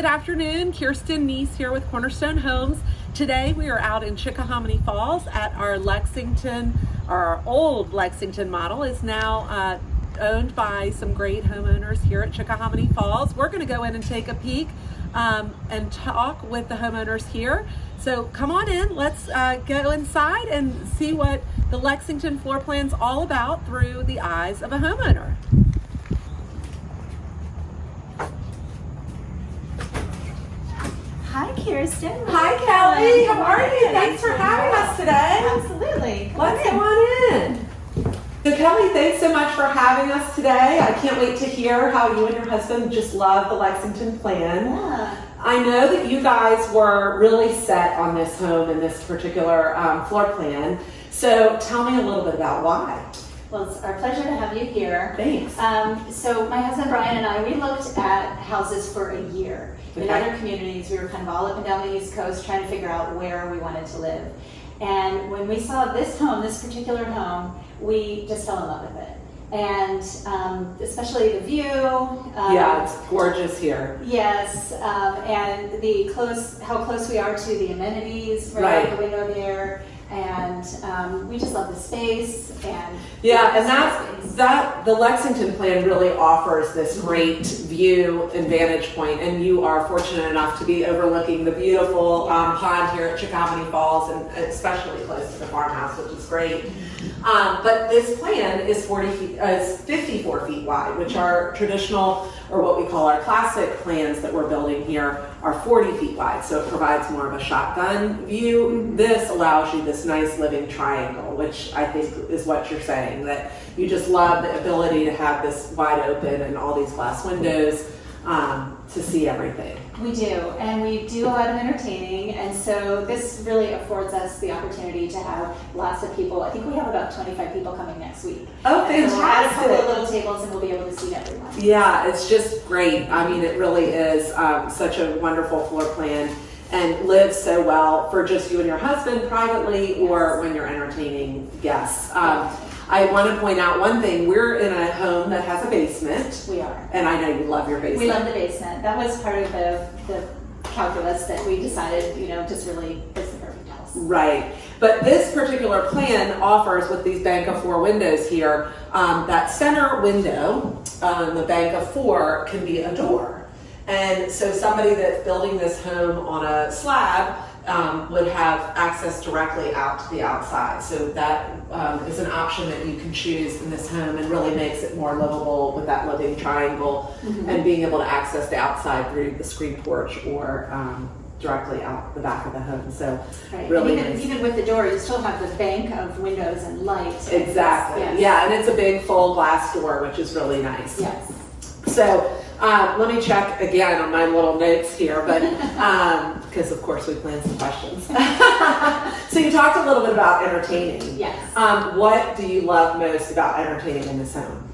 afternoon. Kirsten Neese here with Cornerstone Homes. Today we are out in Chickahominy Falls at our Lexington, our old Lexington model is now owned by some great homeowners here at Chickahominy Falls. We're going to go in and take a peek and talk with the homeowners here. So come on in, let's go inside and see what the Lexington floor plan's all about through the eyes of a homeowner. Hi, Kirsten. Hi, Kelli. How are you? Thanks for having us today. Absolutely. Let's go on in. So, Kelli, thanks so much for having us today. I can't wait to hear how you and your husband just love the Lexington plan. Yeah. I know that you guys were really set on this home and this particular floor plan. So, tell me a little bit about why. Well, it's our pleasure to have you here. Thanks. So my husband Brian and I, we looked at houses for a year. In Okay. other communities, we were kind of all up and down the East Coast trying to figure out where we wanted to live. And when we saw this home, this particular home, we just fell in love with it. And especially the view. Yeah, it's gorgeous here. Yes, and how close we are to the amenities right out the window there. And we just love the space and the Lexington plan really offers this great view and vantage point, and you are fortunate enough to be overlooking the beautiful pond here at Chickahominy Falls, and especially close to the farmhouse, which is great. But this plan is 54 feet wide, which are traditional, or what we call our classic plans that we're building here, are 40 feet wide. So it provides more of a shotgun view. This allows you this nice living triangle, which I think is what you're saying, that you just love the ability to have this wide open and all these glass windows to see everything. We do, and we do a lot of entertaining, and so this really affords us the opportunity to have lots of people. I think we have about 25 people coming next week. Oh, and so we'll add a couple fantastic. of little tables and we'll be able to seat everyone. Yeah, it's just great. I mean, it really is such a wonderful floor plan and lives so well for just you and your husband privately or when you're entertaining guests. I want to point out one thing. We're in a home that has a basement. We are. And I know you love your basement. We love the basement. That was part of the calculus that we decided, just really is the perfect house. Right. But this particular plan offers, with these bank of four windows here, that center window, the bank of four, can be a door. And so somebody that's building this home on a slab would have access directly out to the outside. So that is an option that you can choose in this home, and really makes it more livable with that living triangle and being able to access the outside through the screen porch or directly out the back of the home. So really and even with the door, you still have the bank of windows and light. Exactly. Yes. Yeah, and it's a big full glass door, which is really nice. Yes. So let me check again on my little notes here, but because of course we planned some questions. So you talked a little bit about entertaining. Yes. What do you love most about entertaining in this home?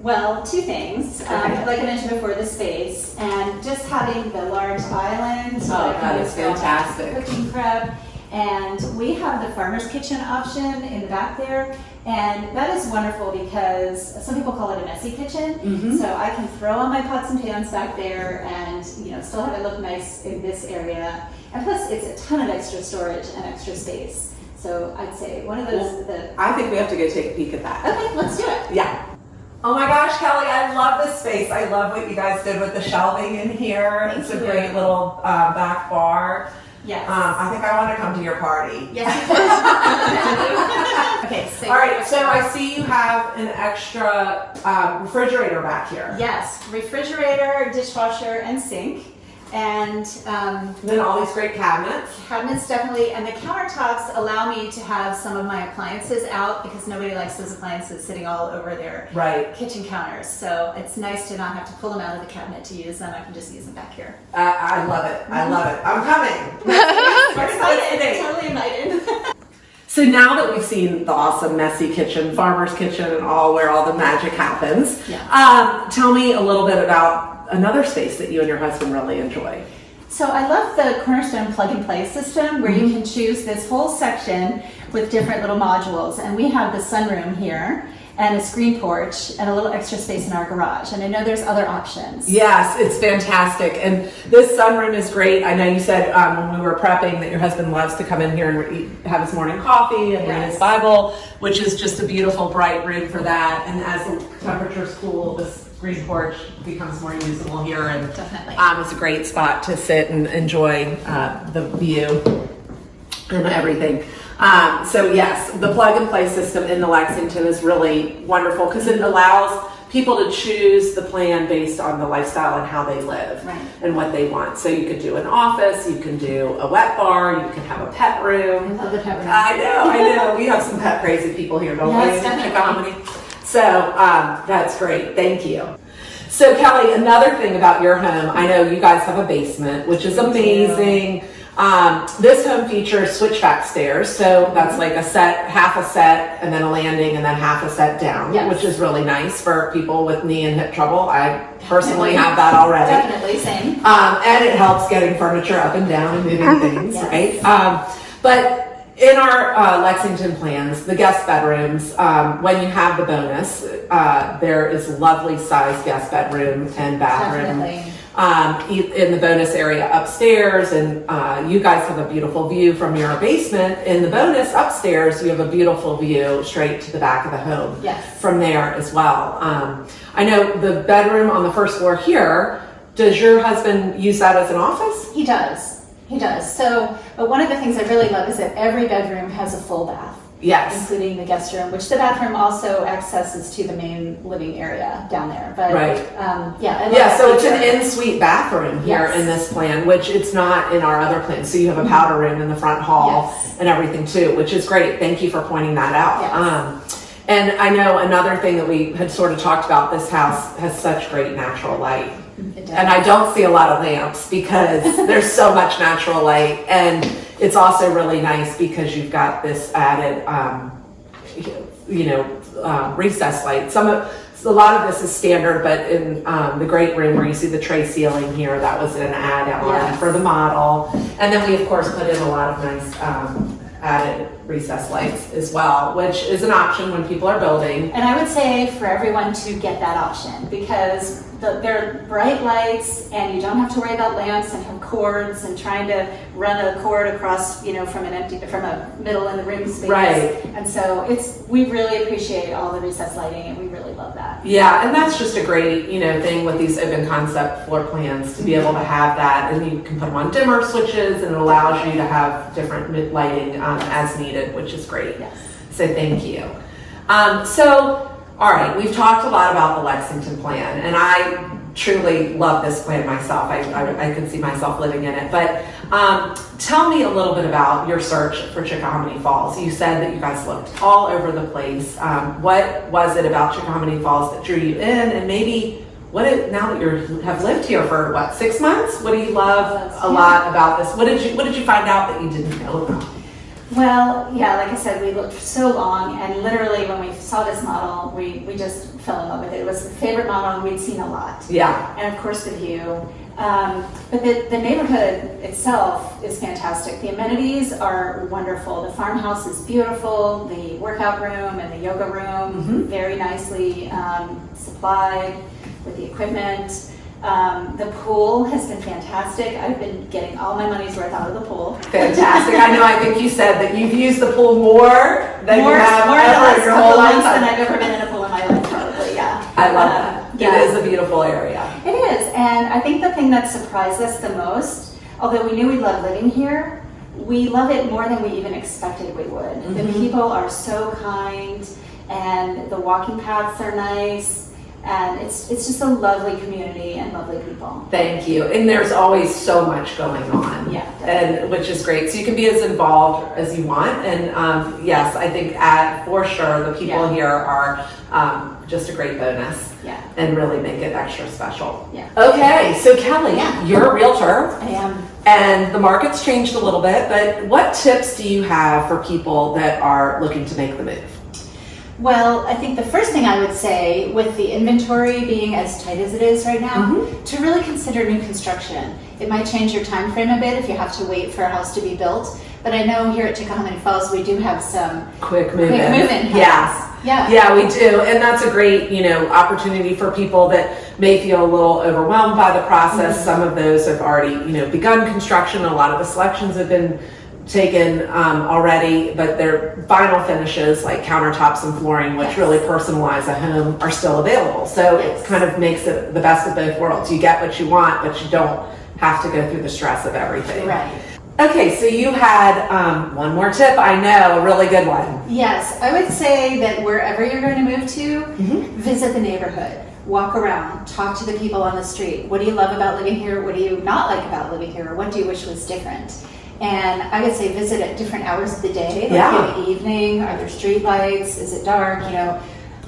Well, two things. Okay. Like I mentioned before, the space and just having the large island. Oh, that is fantastic. Cooking prep. And we have the farmer's kitchen option in the back there. And that is wonderful because some people call it a messy kitchen. So I can throw on my pots and pans back there and still have it look nice in this area. And plus it's a ton of extra storage and extra space. So I'd say one of those I think we have to go take a peek at that. Okay, let's do it. Yeah. Oh my gosh, Kelli, I love this space. I love what you guys did with the shelving in here. Thank It's a you. great little back bar. Yes. I think I want to come to your party. Yes, you can. Okay, so All right, so I see you have an extra refrigerator back here. yes, refrigerator, dishwasher, and sink. And And then all these great cabinets. cabinets definitely, and the countertops allow me to have some of my appliances out because nobody likes those appliances sitting all over their Right. kitchen counters. So it's nice to not have to pull them out of the cabinet to use them. I can just use them back here. I love it. I love it. I'm coming. Totally invited. So now that we've seen the awesome messy kitchen, farmer's kitchen, and all where all the magic happens, tell me a little bit about another space that you and your husband really enjoy. So I love the Cornerstone plug and play system where you can choose this whole section with different little modules. And we have the sunroom here and a screen porch and a little extra space in our garage. And I know there's other options. Yes, it's fantastic. And this sunroom is great. I know you said when we were prepping that your husband loves to come in here and have his morning coffee and read his Bible, which is just a beautiful, bright room for that. And as the temperatures cool, this screen porch becomes more usable here. And Definitely. It's a great spot to sit and enjoy the view and everything. So yes, the plug and play system in the Lexington is really wonderful because it allows people to choose the plan based on the lifestyle and how they live and what they want. So you could do an office, you can do a wet bar, you can have a pet room. I love the pet room. I know. We have some pet crazy people here, don't we? Chickahominy. So that's great. Thank you. So Kelli, another thing about your home, I know you guys have a basement, which is amazing. This home features switchback stairs, so that's like a set, half a set, and then a landing, and then half a set down, which is really nice for people with knee and hip trouble. I personally have that already. Definitely, same. And it helps getting furniture up and down and moving things, right? But in our Lexington plans, the guest bedrooms, when you have the bonus, there is a lovely sized guest bedroom and bathroom. Definitely. In the bonus area upstairs, and you guys have a beautiful view from your basement. In the bonus upstairs, you have a beautiful view straight to the back of the home from there as well. I know the bedroom on the first floor here, does your husband use that as an office? He does. So, but one of the things I really love is that every bedroom has a full bath. Yes. Including the guest room, which the bathroom also accesses to the main living area down there. But so it's an in-suite bathroom here in this plan, which it's not in our other plans. So you have a powder room in the front hall and everything too, which is great. Thank you for pointing that out. And I know another thing that we had sort of talked about, this house has such great natural light. And I don't see a lot of lamps because there's so much natural light, and it's also really nice because you've got this added, recessed light. A lot of this is standard, but in the great room where you see the tray ceiling here, that was an add-on for the model. And then we of course put in a lot of nice added recessed lights as well, which is an option when people are building. And I would say for everyone to get that option because they're bright lights and you don't have to worry about lamps and have cords and trying to run a cord across, from a middle in the room space. Right. And so we really appreciate all the recessed lighting and we really love that. Yeah, and that's just a great, thing with these open concept floor plans to be able to have that, and you can put them on dimmer switches and it allows you to have different lighting as needed, which is great. Yes. So thank you. All right, we've talked a lot about the Lexington plan, and I truly love this plan myself. I could see myself living in it. But tell me a little bit about your search for Chickahominy Falls. You said that you guys looked all over the place. What was it about Chickahominy Falls that drew you in? And maybe now that you have lived here for 6 months? What do you love a lot about this? What did you find out that you didn't know about? Well, like I said, we looked so long, and literally when we saw this model, we just fell in love with it. It was the favorite model, and we'd seen a lot. Yeah. And of course the view. But the neighborhood itself is fantastic. The amenities are wonderful. The farmhouse is beautiful. The workout room and the yoga room, very nicely supplied with the equipment. The pool has been fantastic. I've been getting all my money's worth out of the pool. Fantastic. I think you said that you've used the pool more than you have ever in your whole life. Than I've ever been in a pool in my life, probably, I love that. It is a beautiful area. It is, and I think the thing that surprised us the most, although we knew we loved living here, we love it more than we even expected we would. The people are so kind, and the walking paths are nice. And it's just a lovely community and lovely people. Thank you. And there's always so much going on. Yeah. And which is great. So you can be as involved as you want. And yes, I think for sure the people here are just a great bonus. Yeah. And really make it extra special. Yeah. Okay, so Kelli, you're a realtor. I am. And the market's changed a little bit, but what tips do you have for people that are looking to make the move? Well, I think the first thing I would say, with the inventory being as tight as it is right now, to really consider new construction. It might change your time frame a bit if you have to wait for a house to be built, But I know here at Chickahominy Falls, we do have some quick moving. Yeah. Yeah, we do. And that's a great, opportunity for people that may feel a little overwhelmed by the process. Some of those have already, begun construction. A lot of the selections have been taken already, but their final finishes like countertops and flooring, which really personalize a home, are still available. So it kind of makes it the best of both worlds. You get what you want, but you don't have to go through the stress of everything. Right. Okay, so you had one more tip, I know, a really good one. Yes, I would say that wherever you're going to move to, visit the neighborhood, walk around, talk to the people on the street. What do you love about living here? What do you not like about living here? What do you wish was different? And I would say visit at different hours of the day, like in the evening. Are there street lights? Is it dark?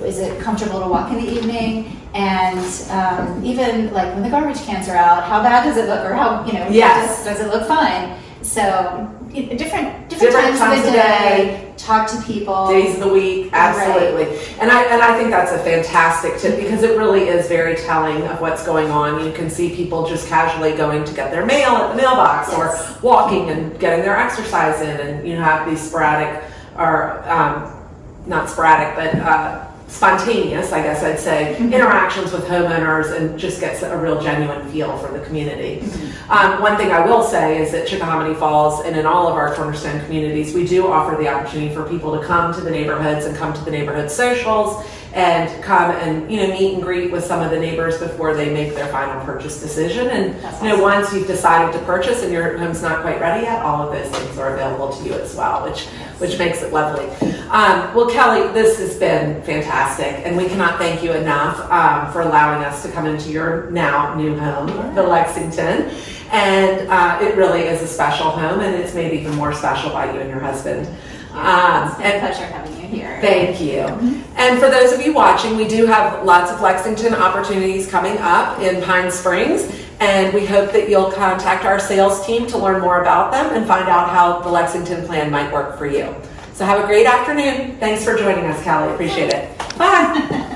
Is it comfortable to walk in the evening? And even like when the garbage cans are out, how bad does it look? Or how, does it look fine? So different times of the day, talk to people. Days of the week, absolutely. Right. And I think that's a fantastic tip because it really is very telling of what's going on. You can see people just casually going to get their mail at the mailbox or walking and getting their exercise in, and have these sporadic or not sporadic, but spontaneous, I guess I'd say, interactions with homeowners, and just gets a real genuine feel for the community. One thing I will say is that Chickahominy Falls and in all of our Cornerstone communities, we do offer the opportunity for people to come to the neighborhoods and come to the neighborhood socials and come and meet and greet with some of the neighbors before they make their final purchase decision. And once you've decided to purchase and your home's not quite ready yet, all of those things are available to you as well, which makes it lovely. Well, Kelli, this has been fantastic, and we cannot thank you enough for allowing us to come into your now new home, the Lexington. And it really is a special home, and it's made even more special by you and your husband. It's been a pleasure having you here. Thank you. And for those of you watching, we do have lots of Lexington opportunities coming up in Pine Springs, and we hope that you'll contact our sales team to learn more about them and find out how the Lexington plan might work for you. So have a great afternoon. Thanks for joining us, Kelli. Appreciate it. Bye.